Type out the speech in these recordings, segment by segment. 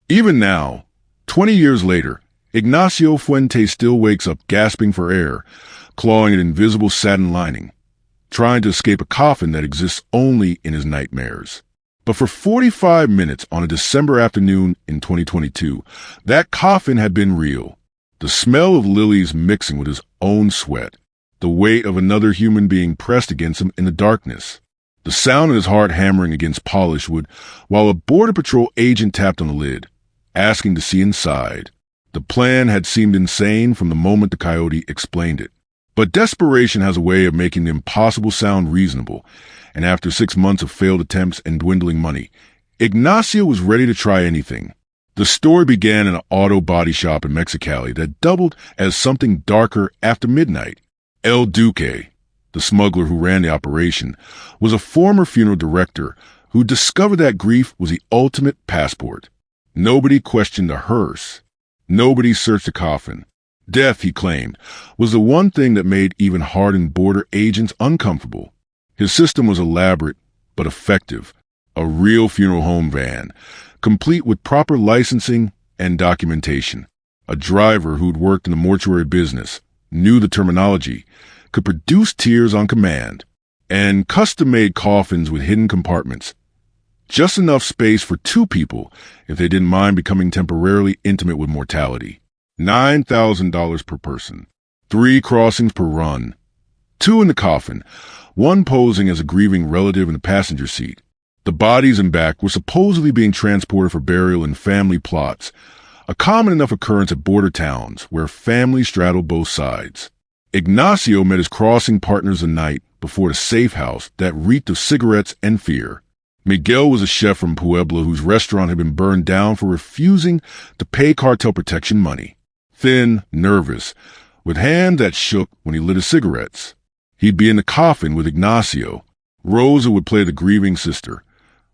Even now, 20 years later, Ignacio Fuentes still wakes up gasping for air, clawing at invisible satin lining, trying to escape a coffin that exists only in his nightmares. But for 45 minutes on a December afternoon in 2022, that coffin had been real. The smell of lilies mixing with his own sweat, the weight of another human being pressed against him in the darkness, the sound of his heart hammering against polished wood while a Border Patrol agent tapped on the lid, asking to see inside. The plan had seemed insane from the moment the coyote explained it. But desperation has a way of making the impossible sound reasonable, and after 6 months of failed attempts and dwindling money, Ignacio was ready to try anything. The story began in an auto body shop in Mexicali that doubled as something darker after midnight. El Duque, the smuggler who ran the operation, was a former funeral director who discovered that grief was the ultimate passport. Nobody questioned the hearse. Nobody searched the coffin. Death, he claimed, was the one thing that made even hardened border agents uncomfortable. His system was elaborate but effective, a real funeral home van, complete with proper licensing and documentation. A driver who'd worked in the mortuary business, knew the terminology, could produce tears on command, and custom-made coffins with hidden compartments. Just enough space for 2 people if they didn't mind becoming temporarily intimate with mortality. $9,000 per person, 3 crossings per run, 2 in the coffin, 1 posing as a grieving relative in the passenger seat. The bodies in back were supposedly being transported for burial in family plots, a common enough occurrence at border towns where families straddled both sides. Ignacio met his crossing partners the night before the safe house that reeked of cigarettes and fear. Miguel was a chef from Puebla whose restaurant had been burned down for refusing to pay cartel protection money. Thin, nervous, with hands that shook when he lit his cigarettes. He'd be in the coffin with Ignacio. Rosa would play the grieving sister,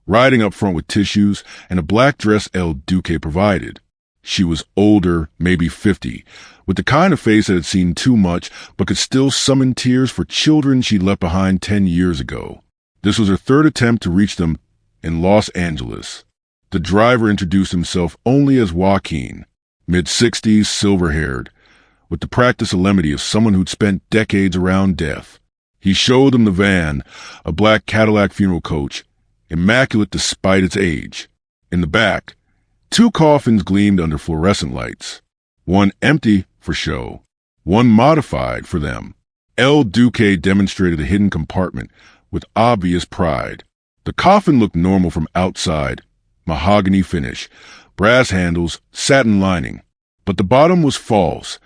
riding up front with tissues and a black dress El Duque provided. She was older, maybe 50, with the kind of face that had seen too much but could still summon tears for children she'd left behind 10 years ago. This was her 3rd attempt to reach them in Los Angeles. The driver introduced himself only as Joaquin, mid-60s, silver-haired, with the practiced solemnity of someone who'd spent decades around death. He showed them the van, a black Cadillac funeral coach, immaculate despite its age. In the back, 2 coffins gleamed under fluorescent lights, one empty for show, one modified for them. El Duque demonstrated the hidden compartment with obvious pride. The coffin looked normal from outside, mahogany finish, brass handles, satin lining. But the bottom was false,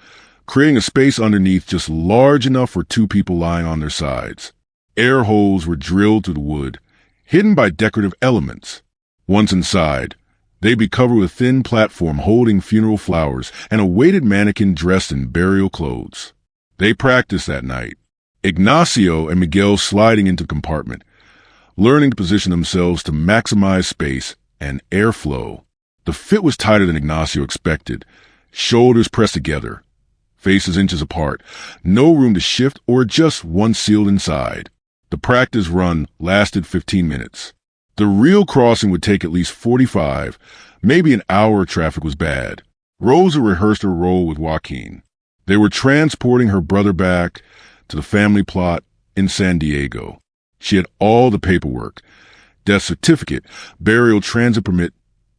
creating a space underneath just large enough for 2 people lying on their sides. Air holes were drilled through the wood, hidden by decorative elements. Once inside, they'd be covered with a thin platform holding funeral flowers and a weighted mannequin dressed in burial clothes. They practiced that night, Ignacio and Miguel sliding into the compartment, learning to position themselves to maximize space and airflow. The fit was tighter than Ignacio expected, shoulders pressed together, faces inches apart, no room to shift or adjust once sealed inside. The practice run lasted 15 minutes. The real crossing would take at least 45, maybe an hour if traffic was bad. Rosa rehearsed her role with Joaquin. They were transporting her brother back to the family plot in San Diego. She had all the paperwork, death certificate, burial transit permit,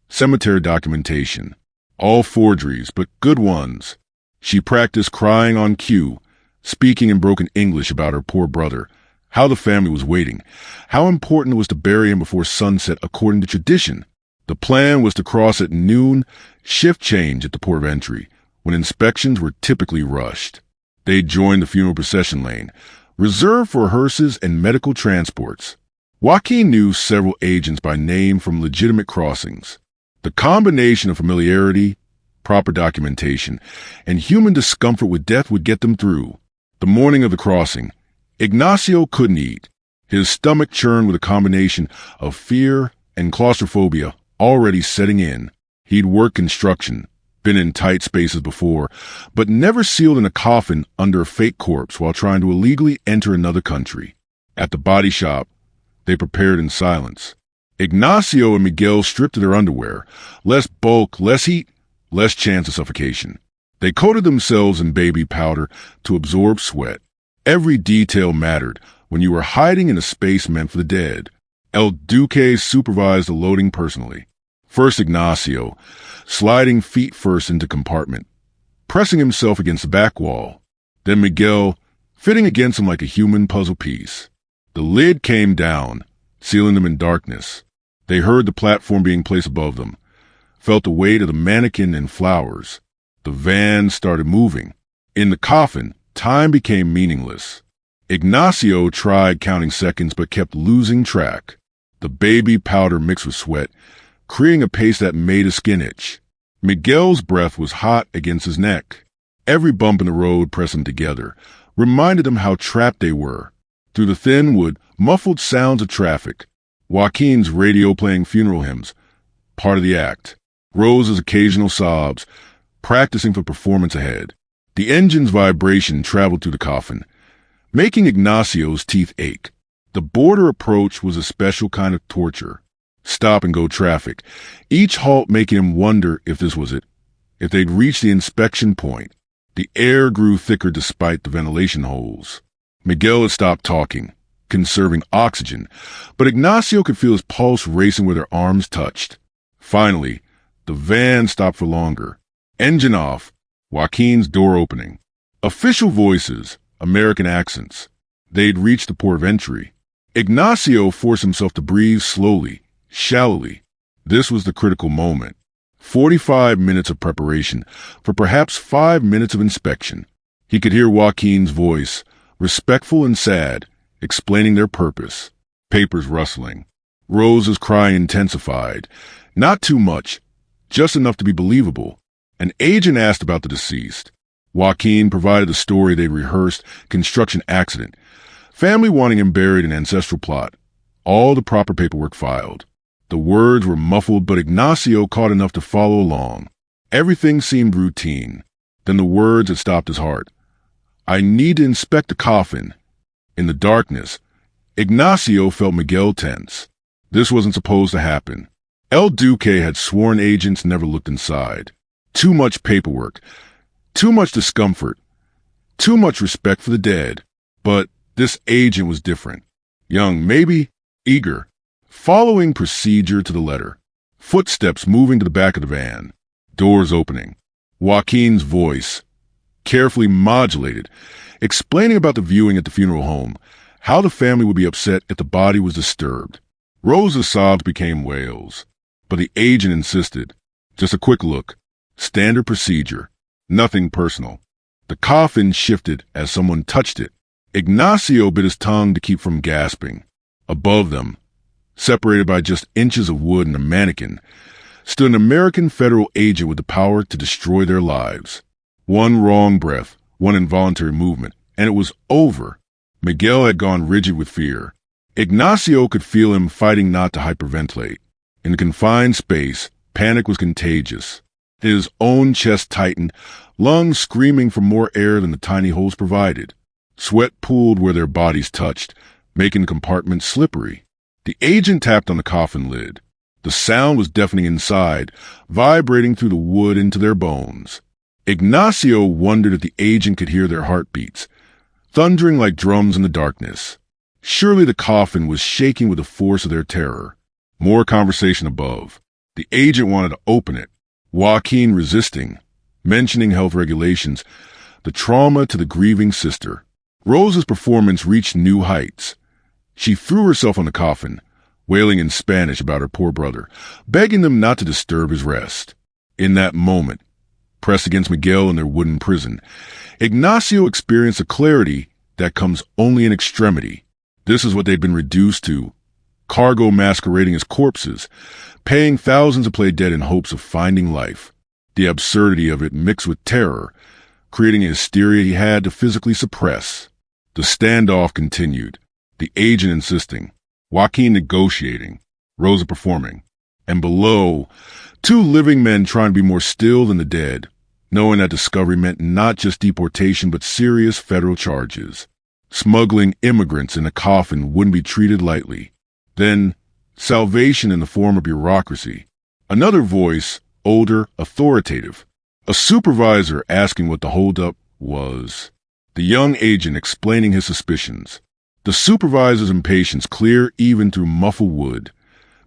cemetery documentation, all forgeries, but good ones. She practiced crying on cue, speaking in broken English about her poor brother, how the family was waiting, how important it was to bury him before sunset according to tradition. The plan was to cross at noon, shift change at the port of entry, when inspections were typically rushed. They joined the funeral procession lane, reserved for hearses and medical transports. Joaquin knew several agents by name from legitimate crossings. The combination of familiarity, proper documentation, and human discomfort with death would get them through. The morning of the crossing, Ignacio couldn't eat. His stomach churned with a combination of fear and claustrophobia already setting in. He'd worked construction, been in tight spaces before, but never sealed in a coffin under a fake corpse while trying to illegally enter another country. At the body shop, they prepared in silence. Ignacio and Miguel stripped to their underwear. Less bulk, less heat, less chance of suffocation. They coated themselves in baby powder to absorb sweat. Every detail mattered when you were hiding in a space meant for the dead. El Duque supervised the loading personally. First Ignacio, sliding feet first into compartment, pressing himself against the back wall. Then Miguel, fitting against him like a human puzzle piece. The lid came down, sealing them in darkness. They heard the platform being placed above them, felt the weight of the mannequin and flowers. The van started moving. In the coffin, time became meaningless. Ignacio tried counting seconds but kept losing track. The baby powder mixed with sweat, creating a paste that made his skin itch. Miguel's breath was hot against his neck. Every bump in the road pressed them together, reminded them how trapped they were. Through the thin wood, muffled sounds of traffic. Joaquin's radio playing funeral hymns, part of the act. Rose's occasional sobs, practicing for performance ahead. The engine's vibration traveled through the coffin, making Ignacio's teeth ache. The border approach was a special kind of torture. Stop-and-go traffic, each halt making him wonder if this was it, if they'd reached the inspection point. The air grew thicker despite the ventilation holes. Miguel had stopped talking, conserving oxygen, but Ignacio could feel his pulse racing where their arms touched. Finally, the van stopped for longer. Engine off, Joaquin's door opening. Official voices, American accents. They'd reached the port of entry. Ignacio forced himself to breathe slowly, shallowly. This was the critical moment. 45 minutes of preparation for perhaps 5 minutes of inspection. He could hear Joaquin's voice, respectful and sad, explaining their purpose. Papers rustling. Rose's cry intensified. Not too much, just enough to be believable. An agent asked about the deceased. Joaquin provided the story they'd rehearsed, construction accident. Family wanting him buried in ancestral plot. All the proper paperwork filed. The words were muffled, but Ignacio caught enough to follow along. Everything seemed routine. Then the words had stopped his heart. I need to inspect the coffin. In the darkness, Ignacio felt Miguel tense. This wasn't supposed to happen. El Duque had sworn agents never looked inside. Too much paperwork. Too much discomfort. Too much respect for the dead. But this agent was different. Young, maybe, eager. Following procedure to the letter. Footsteps moving to the back of the van. Doors opening. Joaquin's voice, carefully modulated, explaining about the viewing at the funeral home, how the family would be upset if the body was disturbed. Rose's sobs became wails. But the agent insisted. Just a quick look. Standard procedure. Nothing personal. The coffin shifted as someone touched it. Ignacio bit his tongue to keep from gasping. Above them, separated by just inches of wood and a mannequin, stood an American federal agent with the power to destroy their lives. One wrong breath, one involuntary movement, and it was over. Miguel had gone rigid with fear. Ignacio could feel him fighting not to hyperventilate. In the confined space, panic was contagious. His own chest tightened, lungs screaming for more air than the tiny holes provided. Sweat pooled where their bodies touched, making the compartment slippery. The agent tapped on the coffin lid. The sound was deafening inside, vibrating through the wood into their bones. Ignacio wondered if the agent could hear their heartbeats, thundering like drums in the darkness. Surely the coffin was shaking with the force of their terror. More conversation above. The agent wanted to open it. Joaquin resisting, mentioning health regulations, the trauma to the grieving sister. Rose's performance reached new heights. She threw herself on the coffin, wailing in Spanish about her poor brother, begging them not to disturb his rest. In that moment, pressed against Miguel in their wooden prison, Ignacio experienced a clarity that comes only in extremity. This is what they'd been reduced to. Cargo masquerading as corpses, paying thousands to play dead in hopes of finding life. The absurdity of it mixed with terror, creating a hysteria he had to physically suppress. The standoff continued, the agent insisting, Joaquin negotiating, Rosa performing, and below, two living men trying to be more still than the dead, knowing that discovery meant not just deportation but serious federal charges. Smuggling immigrants in a coffin wouldn't be treated lightly. Then, salvation in the form of bureaucracy. Another voice, older, authoritative. A supervisor asking what the holdup was. The young agent explaining his suspicions. The supervisor's impatience clear even through muffled wood.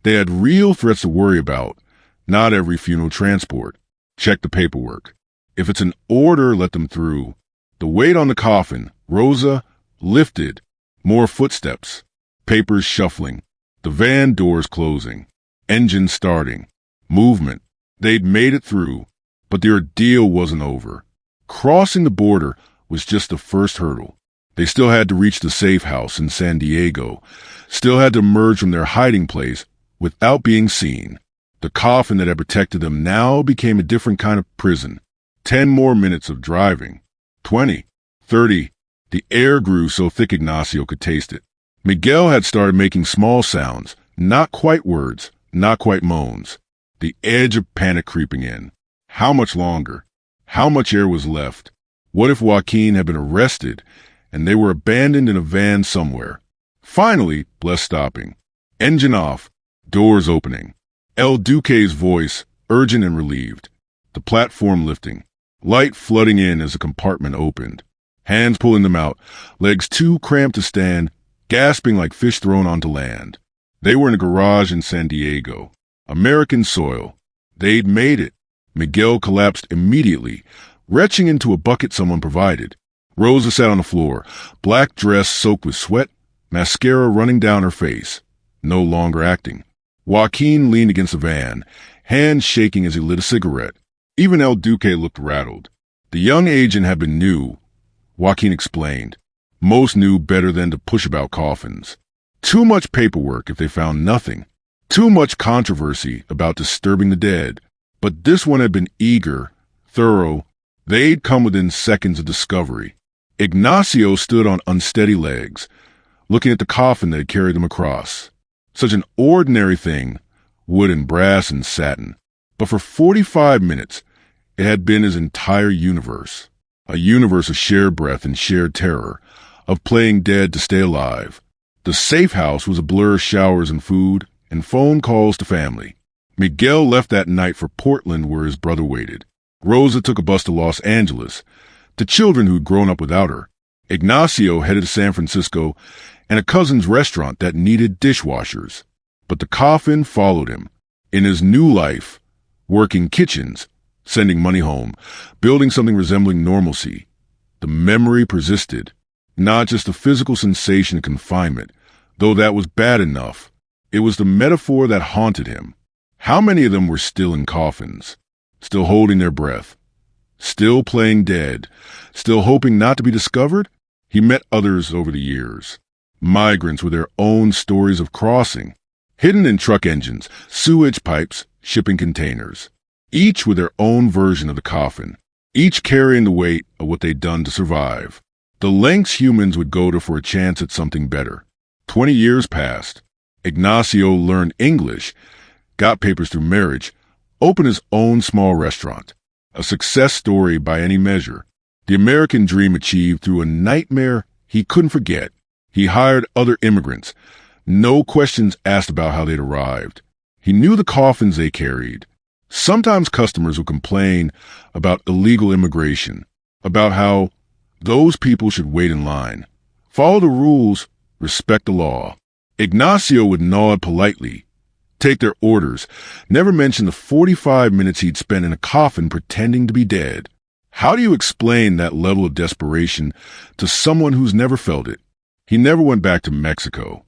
They had real threats to worry about, not every funeral transport. Check the paperwork. If it's an order, let them through. The weight on the coffin, Rosa, lifted. More footsteps. Papers shuffling. The van doors closing. Engine starting. Movement. They'd made it through, but the ordeal wasn't over. Crossing the border was just the first hurdle. They still had to reach the safe house in San Diego, still had to emerge from their hiding place without being seen. The coffin that had protected them now became a different kind of prison. 10 more minutes of driving. 20. 30. The air grew so thick Ignacio could taste it. Miguel had started making small sounds, not quite words, not quite moans. The edge of panic creeping in. How much longer? How much air was left? What if Joaquin had been arrested and they were abandoned in a van somewhere? Finally, bless stopping. Engine off. Doors opening. El Duque's voice, urgent and relieved. The platform lifting. Light flooding in as the compartment opened. Hands pulling them out, legs too cramped to stand, gasping like fish thrown onto land. They were in a garage in San Diego. American soil. They'd made it. Miguel collapsed immediately, retching into a bucket someone provided. Rosa sat on the floor, black dress soaked with sweat, mascara running down her face. No longer acting. Joaquin leaned against the van, hands shaking as he lit a cigarette. Even El Duque looked rattled. The young agent had been new, Joaquin explained. Most knew better than to push about coffins. Too much paperwork if they found nothing. Too much controversy about disturbing the dead. But this one had been eager, thorough. They'd come within seconds of discovery. Ignacio stood on unsteady legs, looking at the coffin that had carried them across. Such an ordinary thing, wood and brass and satin. But for 45 minutes, it had been his entire universe. A universe of shared breath and shared terror, of playing dead to stay alive. The safe house was a blur of showers and food, and phone calls to family. Miguel left that night for Portland where his brother waited. Rosa took a bus to Los Angeles, to children who'd grown up without her. Ignacio headed to San Francisco and a cousin's restaurant that needed dishwashers. But the coffin followed him. In his new life, working kitchens, sending money home, building something resembling normalcy. The memory persisted. Not just the physical sensation of confinement, though that was bad enough. It was the metaphor that haunted him. How many of them were still in coffins, still holding their breath, still playing dead, still hoping not to be discovered? He met others over the years. Migrants with their own stories of crossing, hidden in truck engines, sewage pipes, shipping containers. Each with their own version of the coffin, each carrying the weight of what they'd done to survive. The lengths humans would go to for a chance at something better. 20 years passed. Ignacio learned English, got papers through marriage, opened his own small restaurant. A success story by any measure. The American dream achieved through a nightmare he couldn't forget. He hired other immigrants. No questions asked about how they'd arrived. He knew the coffins they carried. Sometimes customers would complain about illegal immigration, about how those people should wait in line, follow the rules, respect the law. Ignacio would nod politely, take their orders, never mention the 45 minutes he'd spent in a coffin pretending to be dead. How do you explain that level of desperation to someone who's never felt it? He never went back to Mexico,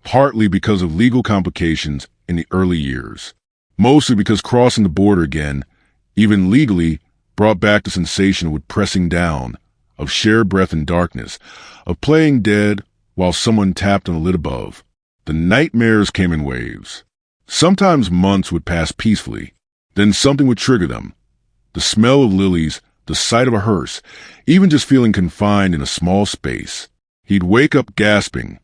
partly because of legal complications in the early years, mostly because crossing the border again, even legally, brought back the sensation of pressing down, of shared breath in darkness, of playing dead while someone tapped on the lid above. The nightmares came in waves. Sometimes months would pass peacefully, then something would trigger them. The smell of lilies, the sight of a hearse, even just feeling confined in a small space. He'd wake up gasping,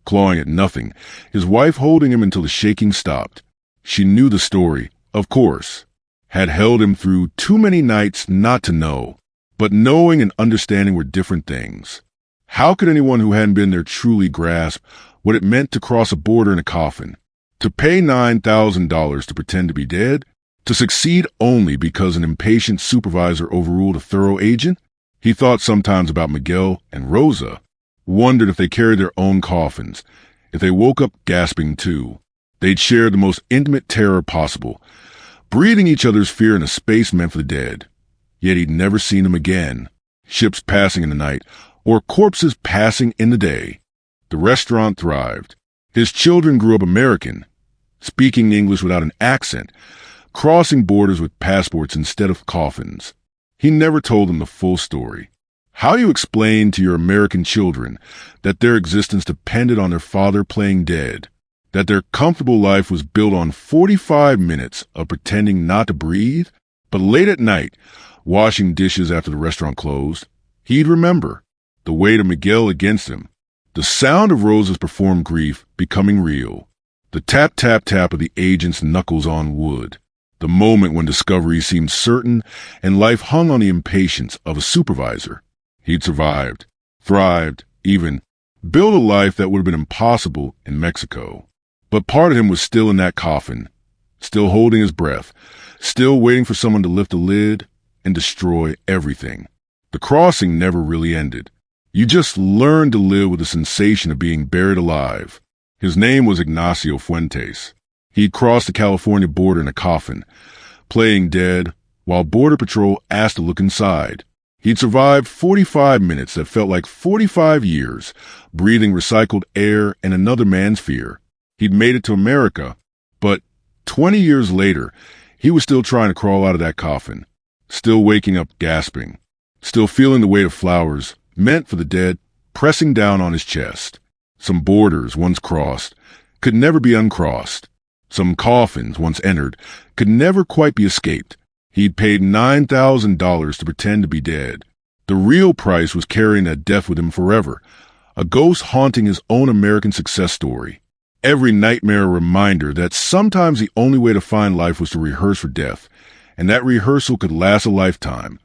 clawing at nothing, his wife holding him until the shaking stopped. She knew the story, of course, had held him through too many nights not to know. But knowing and understanding were different things. How could anyone who hadn't been there truly grasp what it meant to cross a border in a coffin? To pay $9,000 to pretend to be dead? To succeed only because an impatient supervisor overruled a thorough agent? He thought sometimes about Miguel and Rosa, wondered if they carried their own coffins, if they woke up gasping too. They'd share the most intimate terror possible, breathing each other's fear in a space meant for the dead. Yet he'd never seen them again. Ships passing in the night, or corpses passing in the day. The restaurant thrived. His children grew up American, speaking English without an accent, crossing borders with passports instead of coffins. He never told them the full story. How you explain to your American children that their existence depended on their father playing dead, that their comfortable life was built on 45 minutes of pretending not to breathe? But late at night, washing dishes after the restaurant closed, he'd remember the weight of Miguel against him, the sound of Rosa's performed grief becoming real, the tap-tap-tap of the agent's knuckles on wood, the moment when discovery seemed certain and life hung on the impatience of a supervisor. He'd survived, thrived, even built a life that would have been impossible in Mexico. But part of him was still in that coffin, still holding his breath, still waiting for someone to lift the lid and destroy everything. The crossing never really ended. You just learned to live with the sensation of being buried alive. His name was Ignacio Fuentes. He'd crossed the California border in a coffin, playing dead, while Border Patrol asked to look inside. He'd survived 45 minutes that felt like 45 years, breathing recycled air and another man's fear. He'd made it to America, but 20 years later, he was still trying to crawl out of that coffin, still waking up gasping, still feeling the weight of flowers meant for the dead pressing down on his chest. Some borders, once crossed, could never be uncrossed. Some coffins, once entered, could never quite be escaped. He'd paid $9,000 to pretend to be dead. The real price was carrying that death with him forever, a ghost haunting his own American success story. Every nightmare a reminder that sometimes the only way to find life was to rehearse for death, and that rehearsal could last a lifetime.